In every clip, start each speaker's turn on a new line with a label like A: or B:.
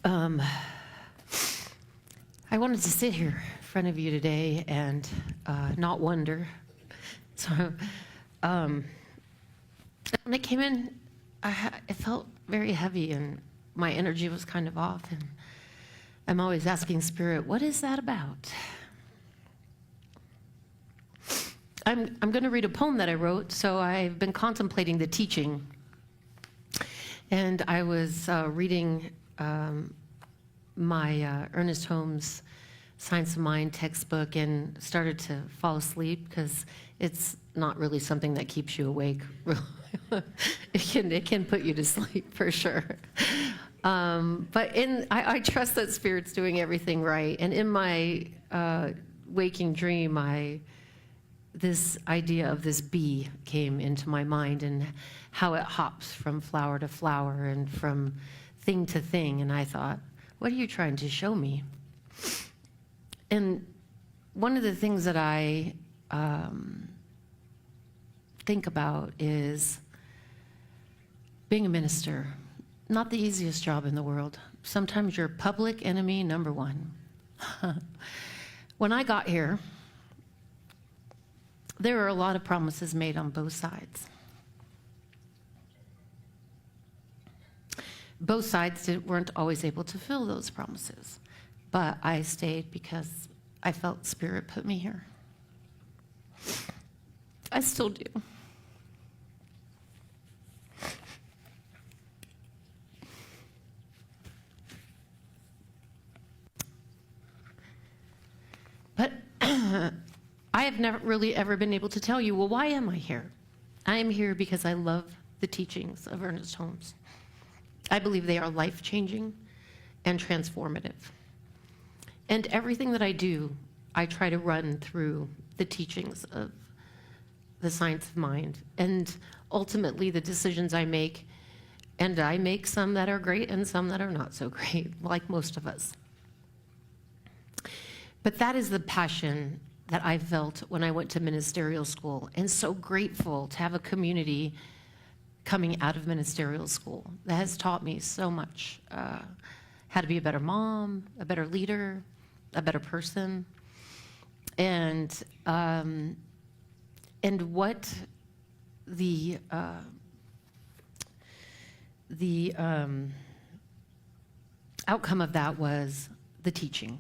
A: Um, I wanted to sit here in front of you today and not wonder. So when I came in, it felt very heavy and my energy was kind of off. And I'm always asking Spirit, what is that about? I'm going to read a poem that I wrote, so I've been contemplating the teaching. And I was reading my Ernest Holmes Science of Mind textbook and started to fall asleep because it's not really something that keeps you awake. It can put you to sleep for sure. But I trust that Spirit's doing everything right. And in my waking dream, this idea of this bee came into my mind and how it hops from flower to flower and from thing to thing. And I thought, what are you trying to show me? And one of the things that I think about is being a minister. Not the easiest job in the world. Sometimes you're public enemy number one. When I got here, there were a lot of promises made on both sides. Both sides weren't always able to fill those promises, but I stayed because I felt Spirit put me here. I still do. But I have never really ever been able to tell you, well, why am I here? I am here because I love the teachings of Ernest Holmes. I believe they are life-changing and transformative. And everything that I do, I try to run through the teachings of the science of mind. And ultimately, the decisions I make, and I make some that are great and some that are not so great, like most of us. But that is the passion that I felt when I went to ministerial school, and so grateful to have a community coming out of ministerial school that has taught me so much, how to be a better mom, a better leader, a better person, and what the outcome of that was the teaching.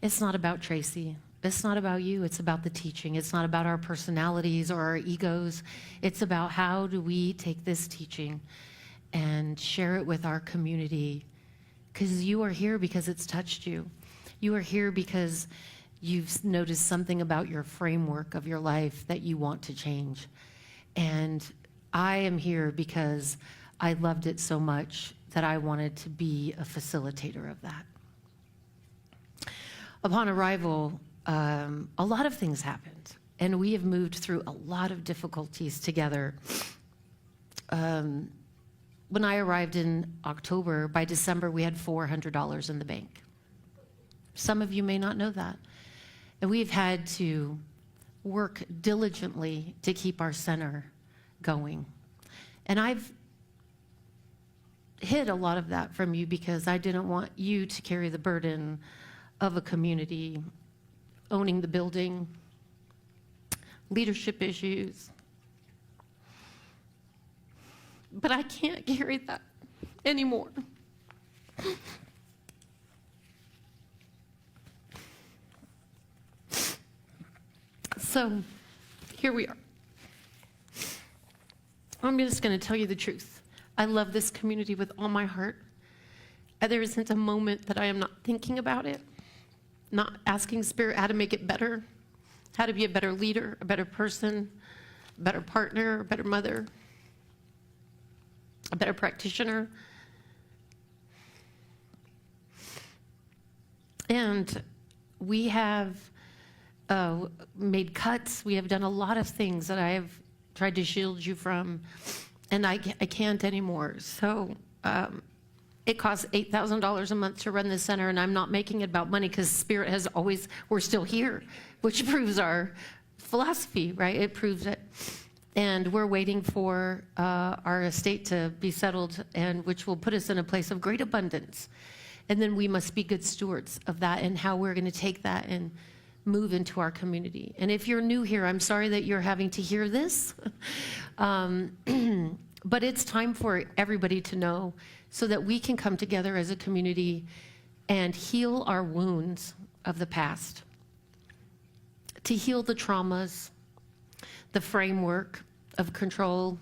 A: It's not about Tracey. It's not about you. It's about the teaching. It's not about our personalities or our egos. It's about how do we take this teaching and share it with our community, because you are here because it's touched you. You are here because you've noticed something about your framework of your life that you want to change. And I am here because I loved it so much that I wanted to be a facilitator of that. Upon arrival, a lot of things happened, and we have moved through a lot of difficulties together. When I arrived in October, by December, we had $400 in the bank. Some of you may not know that. And we've had to work diligently to keep our center going. And I've hid a lot of that from you because I didn't want you to carry the burden of a community, owning the building, leadership issues. But I can't carry that anymore. So here we are. I'm just going to tell you the truth. I love this community with all my heart. There isn't a moment that I am not thinking about it, not asking Spirit how to make it better, how to be a better leader, a better person, a better partner, a better mother, a better practitioner. And we have made cuts. We have done a lot of things that I have tried to shield you from, and I can't anymore. So it costs $8,000 a month to run this center, and I'm not making it about money because Spirit has always, we're still here, which proves our philosophy, right? It proves it. And we're waiting for our estate to be settled, and which will put us in a place of great abundance. And then we must be good stewards of that and how we're going to take that and move into our community. And if you're new here, I'm sorry that you're having to hear this. But it's time for everybody to know so that we can come together as a community and heal our wounds of the past, to heal the traumas, the framework of control,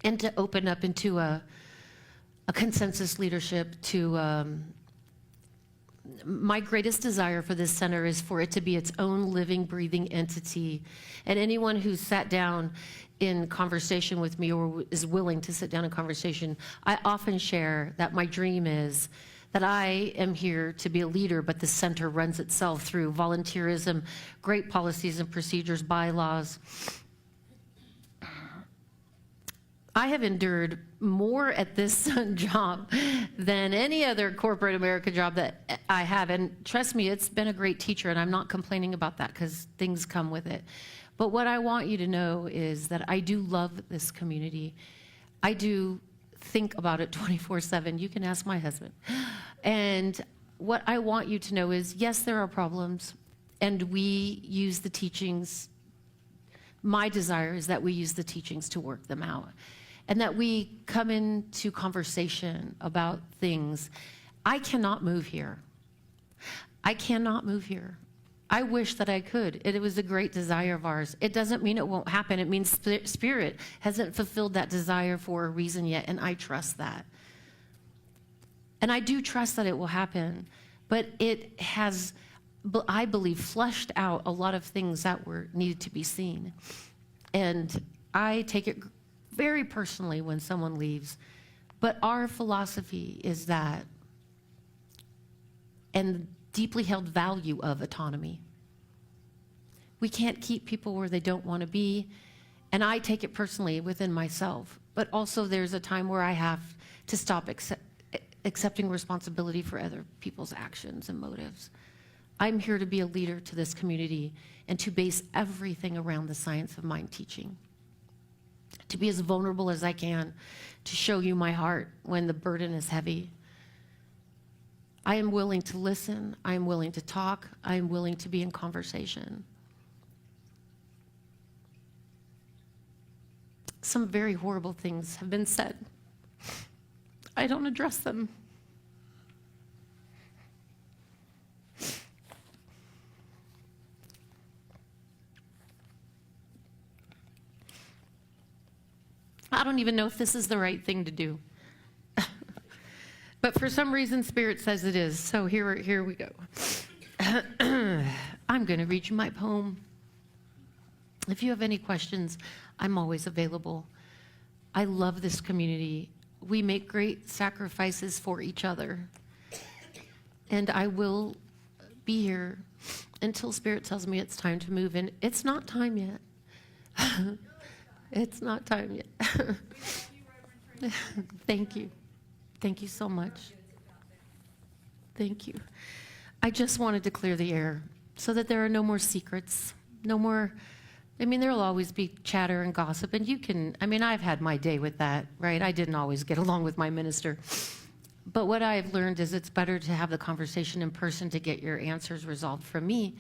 A: and to open up into a consensus leadership to my greatest desire for this center is for it to be its own living, breathing entity. And anyone who's sat down in conversation with me or is willing to sit down in conversation, I often share that my dream is that I am here to be a leader, but the center runs itself through volunteerism, great policies and procedures, bylaws. I have endured more at this job than any other corporate America job that I have. And trust me, it's been a great teacher, and I'm not complaining about that because things come with it. But what I want you to know is that I do love this community. I do think about it 24/7. You can ask my husband. And what I want you to know is, yes, there are problems, and we use the teachings. My desire is that we use the teachings to work them out, and that we come into conversation about things. I cannot move here. I cannot move here. I wish that I could. It was a great desire of ours. It doesn't mean it won't happen. It means Spirit hasn't fulfilled that desire for a reason yet, and I trust that. And I do trust that it will happen, but it has, I believe, flushed out a lot of things that were needed to be seen. And I take it very personally when someone leaves. But our philosophy is that, and deeply held value of autonomy. We can't keep people where they don't want to be, and I take it personally within myself. But also there's a time where I have to stop accepting responsibility for other people's actions and motives. I'm here to be a leader to this community and to base everything around the science of mind teaching. To be as vulnerable as I can, to show you my heart when the burden is heavy. I am willing to listen, I am willing to talk, I am willing to be in conversation. Some very horrible things have been said. I don't address them. I don't even know if this is the right thing to do. But for some reason, Spirit says it is. So here we go. I'm going to read you my poem. If you have any questions, I'm always available. I love this community. We make great sacrifices for each other. And I will be here until Spirit tells me it's time to move in. It's not time yet. It's not time yet. Thank you. Thank you so much. Thank you. I just wanted to clear the air so that there are no more secrets, no more. I mean, there'll always be chatter and gossip, and you can, I mean, I've had my day with that, right? I didn't always get along with my minister. But what I've learned is it's better to have the conversation in person to get your answers resolved from me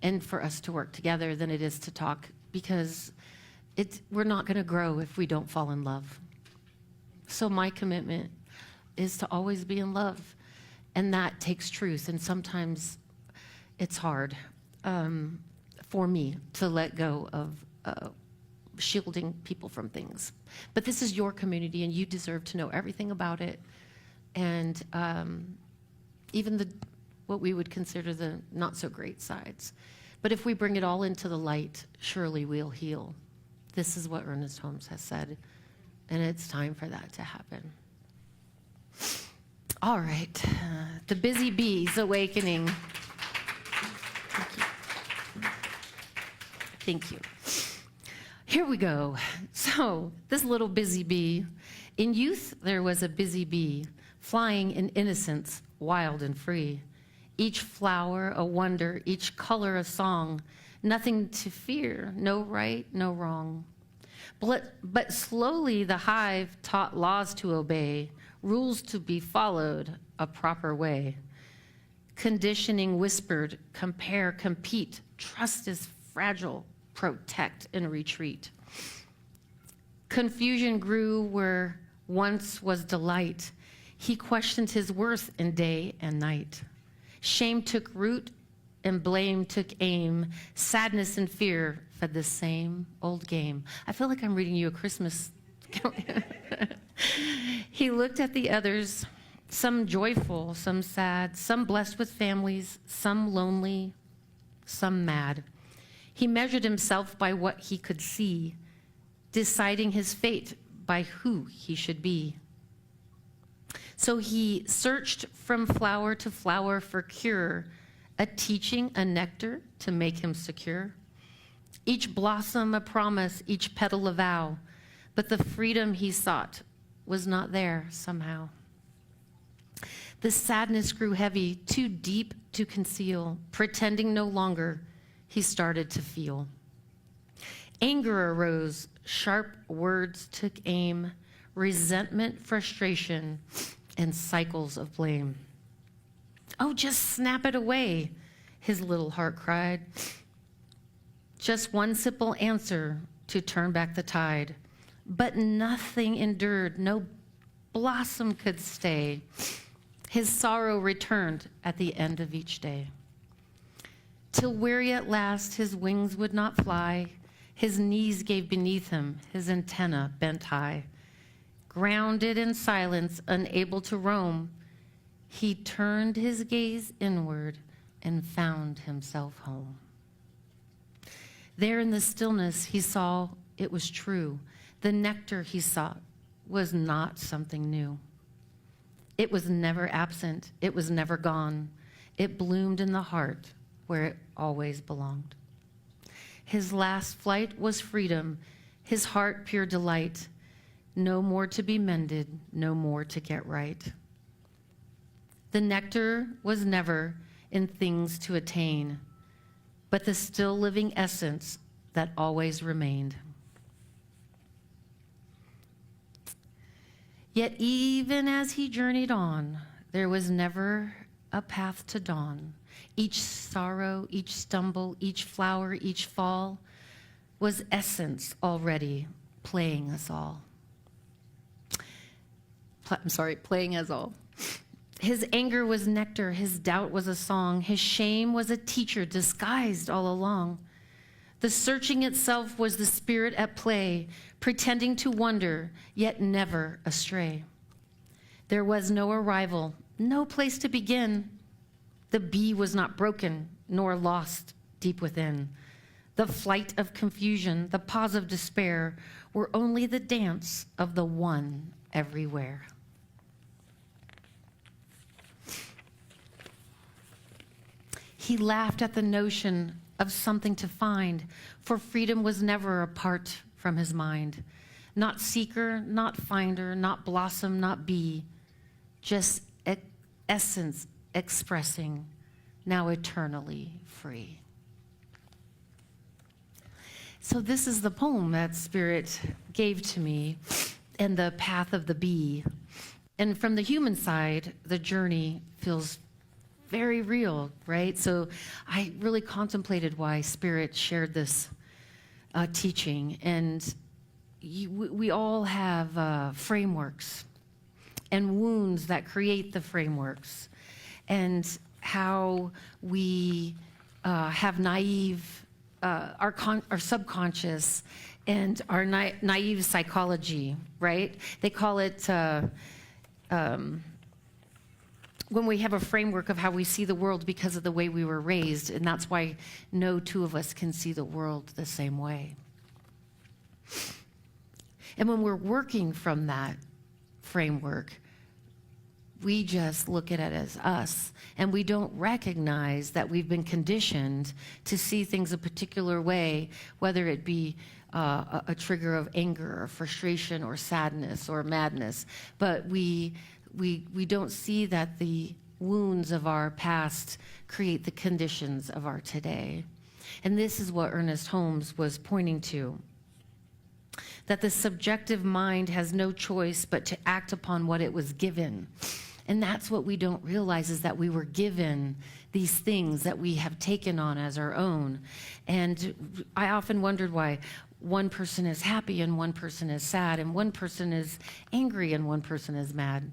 A: and for us to work together than it is to talk, because we're not going to grow if we don't fall in love. So my commitment is to always be in love, and that takes truth, and sometimes it's hard for me to let go of shielding people from things. But this is your community, and you deserve to know everything about it, and even what we would consider the not so great sides. But if we bring it all into the light, surely we'll heal. This is what Ernest Holmes has said, and it's time for that to happen. All right, the busy bees awakening. Thank you. Here we go. So, this little busy bee. In youth, there was a busy bee, flying in innocence, wild and free. Each flower a wonder, each color a song. Nothing to fear, no right, no wrong. But slowly the hive taught laws to obey, rules to be followed a proper way. Conditioning whispered, compare, compete, trust is fragile, protect and retreat. Confusion grew where once was delight. He questioned his worth in day and night. Shame took root and blame took aim. Sadness and fear fed the same old game. I feel like I'm reading you a Christmas. He looked at the others, some joyful, some sad, some blessed with families, some lonely, some mad. He measured himself by what he could see, deciding his fate by who he should be. So he searched from flower to flower for cure, a teaching, a nectar to make him secure. Each blossom a promise, each petal a vow, but the freedom he sought was not there somehow. The sadness grew heavy, too deep to conceal, pretending no longer, he started to feel. Anger arose, sharp words took aim, resentment, frustration, and cycles of blame. Oh, just snap it away, his little heart cried. Just one simple answer to turn back the tide. But nothing endured, no blossom could stay. His sorrow returned at the end of each day. Till weary at last, his wings would not fly. His knees gave beneath him, his antenna bent high. Grounded in silence, unable to roam, he turned his gaze inward and found himself home. There in the stillness, he saw it was true. The nectar he sought was not something new. It was never absent. It was never gone. It bloomed in the heart where it always belonged. His last flight was freedom, his heart pure delight. No more to be mended, no more to get right. The nectar was never in things to attain, but the still living essence that always remained. Yet even as he journeyed on, there was never a path to dawn. Each sorrow, each stumble, each flower, each fall was essence already playing us all. Playing us all. His anger was nectar, his doubt was a song, his shame was a teacher disguised all along. The searching itself was the spirit at play, pretending to wonder, yet never astray. There was no arrival, no place to begin. The bee was not broken, nor lost deep within. The flight of confusion, the pause of despair, were only the dance of the one everywhere. He laughed at the notion of something to find, for freedom was never apart from his mind. Not seeker, not finder, not blossom, not bee, just essence expressing, now eternally free. So this is the poem that Spirit gave to me, and the path of the bee. And from the human side, the journey feels very real, right? So I really contemplated why Spirit shared this teaching. And we all have frameworks and wounds that create the frameworks, and how we have naive, our subconscious and our naive psychology, right? They call it when we have a framework of how we see the world because of the way we were raised, and that's why no two of us can see the world the same way. And when we're working from that framework, we just look at it as us, and we don't recognize that we've been conditioned to see things a particular way, whether it be a trigger of anger or frustration or sadness or madness. But we don't see that the wounds of our past create the conditions of our today. And this is what Ernest Holmes was pointing to. that the subjective mind has no choice but to act upon what it was given. And that's what we don't realize, is that we were given these things that we have taken on as our own. And I often wondered why one person is happy and one person is sad, and one person is angry and one person is mad.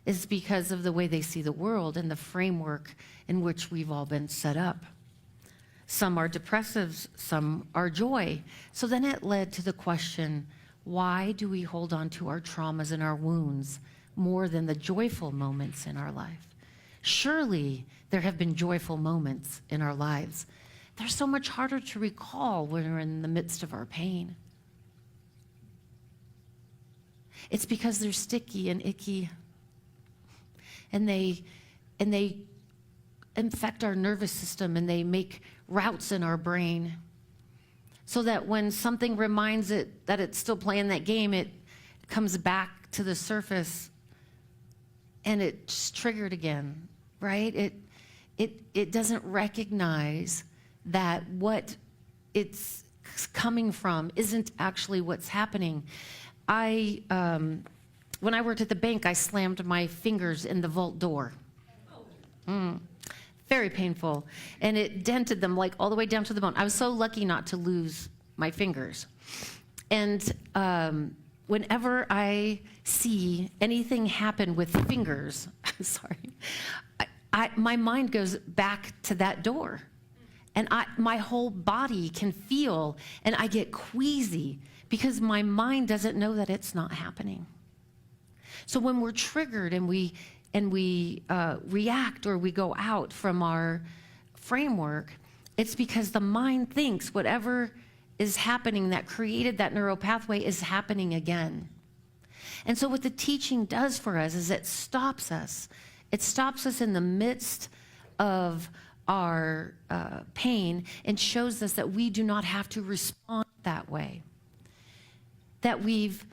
A: It's because of the way they see the world and the framework in which we've all been set up. Some are depressives, some are joy. So then it led to the question, why do we hold on to our traumas and our wounds more than the joyful moments in our life? Surely there have been joyful moments in our lives. They're so much harder to recall when we're in the midst of our pain. It's because they're sticky and icky, and they infect our nervous system, and they make routes in our brain so that when something reminds it that it's still playing that game, it comes back to the surface and it's triggered again, right? It doesn't recognize that what it's coming from isn't actually what's happening. When I worked at the bank, I slammed my fingers in the vault door. Very painful. And it dented them like all the way down to the bone. I was so lucky not to lose my fingers. And whenever I see anything happen with fingers, sorry, my mind goes back to that door. And my whole body can feel, and I get queasy because my mind doesn't know that it's not happening. So when we're triggered and we react or we go out from our framework, it's because the mind thinks whatever is happening that created that neural pathway is happening again. And so what the teaching does for us is it stops us. It stops us in the midst of our pain and shows us that we do not have to respond that way. That we've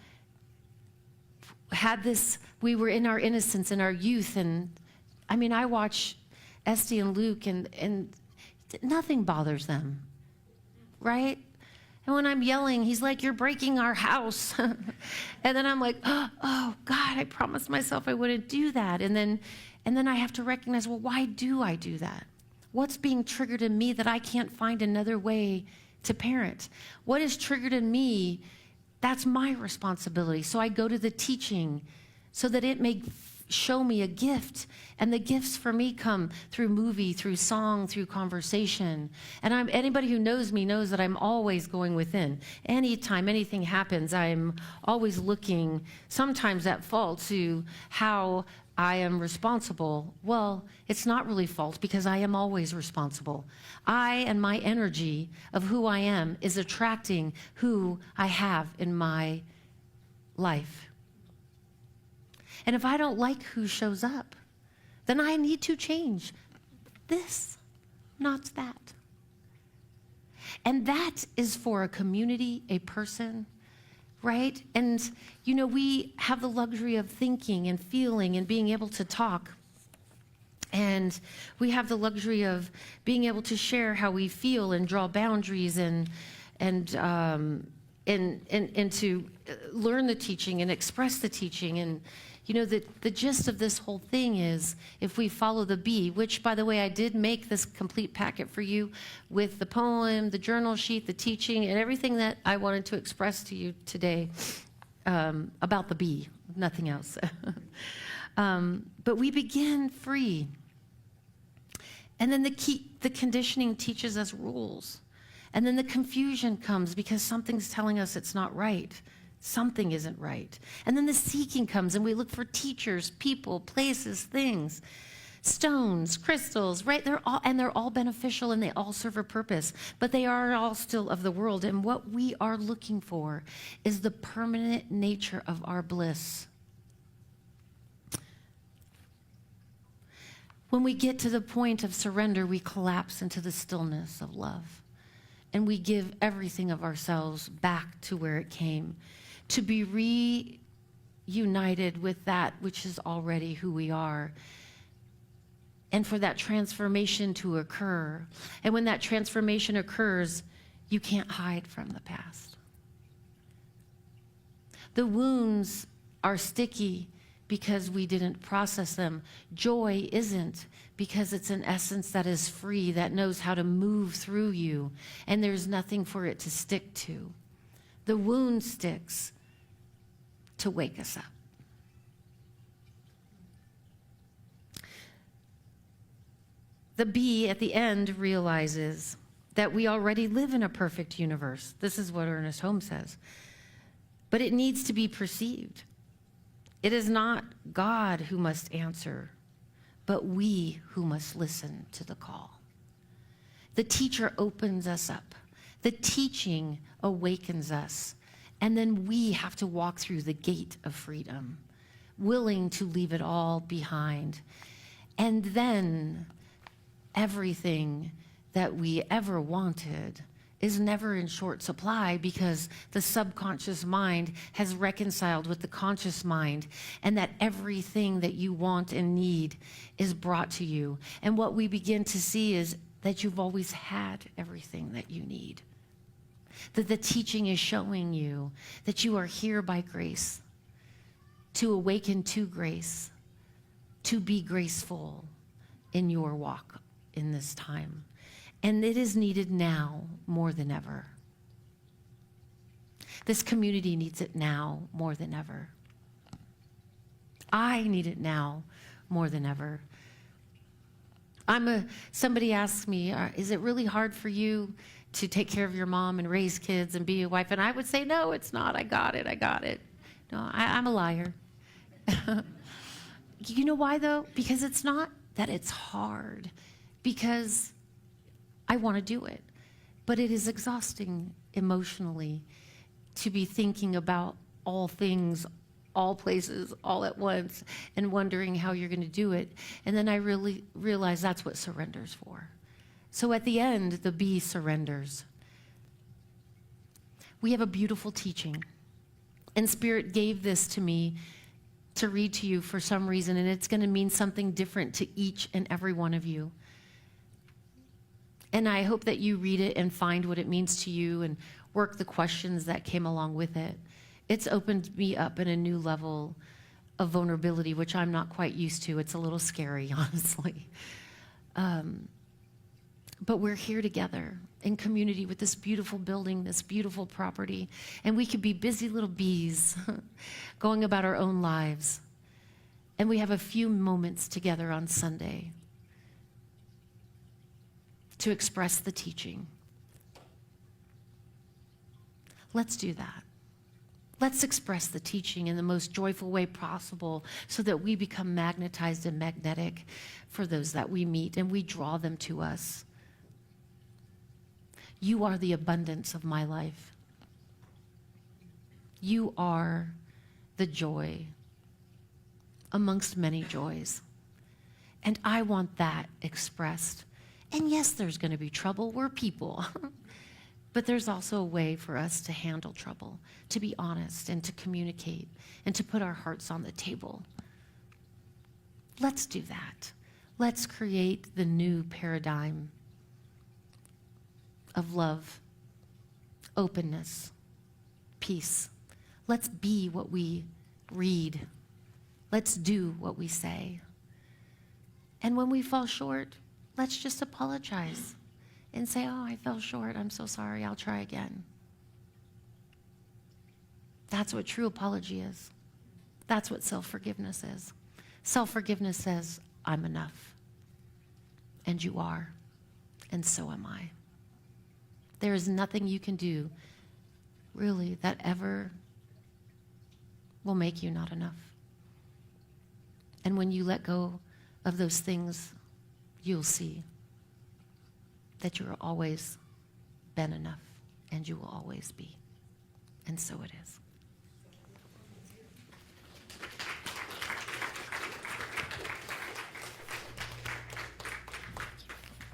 A: had this, we were in our innocence, in our youth, and I mean, I watch Esty and Luke, and nothing bothers them, right? And when I'm yelling, he's like, "You're breaking our house." And then I'm like, oh God, I promised myself I wouldn't do that. And then I have to recognize, well, why do I do that? What's being triggered in me that I can't find another way to parent? What is triggered in me? That's my responsibility. So I go to the teaching so that it may show me a gift. And the gifts for me come through movie, through song, through conversation. And anybody who knows me knows that I'm always going within. Anytime anything happens, I'm always looking, sometimes at fault, to how I am responsible. Well, it's not really fault because I am always responsible. I and my energy of who I am is attracting who I have in my life. And if I don't like who shows up, then I need to change this, not that. And that is for a community, a person, right? And, you know, we have the luxury of thinking and feeling and being able to talk. And we have the luxury of being able to share how we feel and draw boundaries and to learn the teaching and express the teaching. And, you know, the gist of this whole thing is, if we follow the B, which, by the way, I did make this complete packet for you with the poem, the journal sheet, the teaching, and everything that I wanted to express to you today about the B, nothing else. But we begin free. And then the conditioning teaches us rules. And then the confusion comes because something's telling us it's not right. Something isn't right. And then the seeking comes, and we look for teachers, people, places, things, stones, crystals, right? They're all beneficial, and they all serve a purpose, but they are all still of the world. And what we are looking for is the permanent nature of our bliss. When we get to the point of surrender, we collapse into the stillness of love, and we give everything of ourselves back to where it came, to be reunited with that which is already who we are, and for that transformation to occur. And when that transformation occurs, you can't hide from the past. The wounds are sticky because we didn't process them. Joy isn't, because it's an essence that is free, that knows how to move through you, and there's nothing for it to stick to. The wound sticks to wake us up. The bee at the end realizes that we already live in a perfect universe. This is what Ernest Holmes says. But it needs to be perceived. It is not God who must answer, but we who must listen to the call. The teacher opens us up. The teaching awakens us. And then we have to walk through the gate of freedom, willing to leave it all behind. And then everything that we ever wanted is never in short supply, because the subconscious mind has reconciled with the conscious mind, and that everything that you want and need is brought to you. And what we begin to see is that you've always had everything that you need. That the teaching is showing you that you are here by grace, to awaken to grace, to be graceful in your walk in this time. And it is needed now more than ever. This community needs it now more than ever. I need it now more than ever. Somebody asked me, is it really hard for you to take care of your mom and raise kids and be a wife? And I would say, no, it's not. I got it. No, I'm a liar. You know why, though? Because it's not that it's hard. Because I want to do it. But it is exhausting emotionally to be thinking about all things, all places, all at once, and wondering how you're going to do it. And then I really realize that's what surrender's for. So at the end, the bee surrenders. We have a beautiful teaching. And Spirit gave this to me to read to you for some reason, and it's going to mean something different to each and every one of you. And I hope that you read it and find what it means to you and work the questions that came along with it. It's opened me up in a new level of vulnerability, which I'm not quite used to. It's a little scary, honestly. But we're here together in community with this beautiful building, this beautiful property, and we could be busy little bees going about our own lives. And we have a few moments together on Sunday to express the teaching. Let's do that. Let's express the teaching in the most joyful way possible so that we become magnetized and magnetic for those that we meet, and we draw them to us. You are the abundance of my life. You are the joy amongst many joys. And I want that expressed. And yes, there's going to be trouble. We're people. But there's also a way for us to handle trouble, to be honest and to communicate and to put our hearts on the table. Let's do that. Let's create the new paradigm of love, openness, peace. Let's be what we read. Let's do what we say. And when we fall short, let's just apologize and say, oh, I fell short. I'm so sorry. I'll try again. That's what true apology is. That's what self-forgiveness is. Self-forgiveness says, I'm enough. And you are. And so am I. There is nothing you can do, really, that ever will make you not enough. And when you let go of those things, you'll see that you're always been enough, and you will always be. And so it is.